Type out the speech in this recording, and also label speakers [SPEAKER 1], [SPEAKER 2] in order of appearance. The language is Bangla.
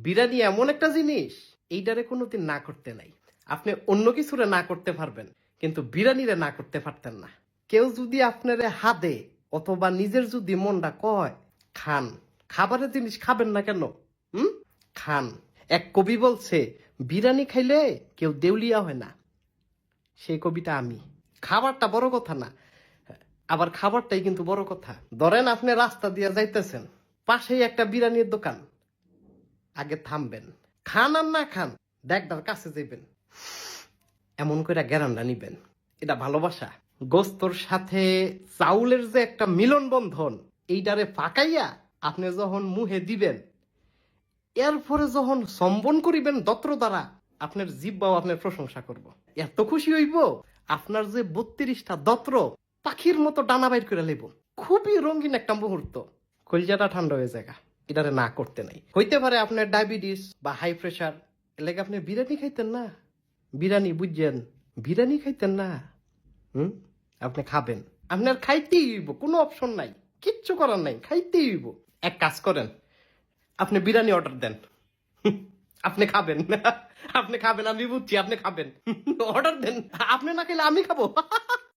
[SPEAKER 1] বিরিয়ানি এমন একটা জিনিস, এইটারে কোনোদিন না করতে নাই। আপনি অন্য কিছুরে না করতে পারবেন, কিন্তু বিরিয়ানিরে না করতে পারতেন না। কেউ যদি আপনারে হাদে অথবা নিজের যদি মনটা কয় খান, খাবারের জিনিস খাবেন না কেন? হুম, খান। এক কবি বলছে বিরিয়ানি খাইলে কেউ দেউলিয়া হয় না, সেই কবিটা আমি। খাবারটা বড় কথা না, আবার খাবারটাই কিন্তু বড় কথা। ধরেন আপনি রাস্তা দিয়ে যাইতেছেন, পাশেই একটা বিরিয়ানির দোকান, আগে থামবেন, খান আর না খান দেখদার কাছে যাইবেন, এমন করে গ্যারান্ডা নিবেন। এটা ভালোবাসা। গোস্তর সাথে চাউলের যে একটা মিলন বন্ধন, এইটারে ফাঁকাইয়া আপনি যখন মুহে দিবেন, এরপরে যখন সম্বন করিবেন দত্র দ্বারা, আপনার জিব্বাও আপনার প্রশংসা করব। এত খুশি হইব আপনার যে 32টা দত্র পাখির মতো ডানা বাইর করে লইব। খুবই রঙিন একটা মুহূর্ত, কলজাটা ঠান্ডা হয়ে যায়। এটারে না করতে নাই। হইতে পারে আপনার ডায়াবেটিস বা হাই প্রেশার, এলাকা আপনি বিরিয়ানি খাইতেন না, বিরিয়ানি বুঝছেন, বিরিয়ানি খাইতেন না। আপনি খাবেন, আপনার খাইতেই হইব, কোনো অপশন নাই, কিচ্ছু করার নাই, খাইতেই হইব। এক কাজ করেন, আপনি বিরিয়ানি অর্ডার দেন, আপনি খাবেন, আপনি খাবেন, আমি বুঝছি আপনি খাবেন, অর্ডার দেন, আপনি না খেলে আমি খাবো।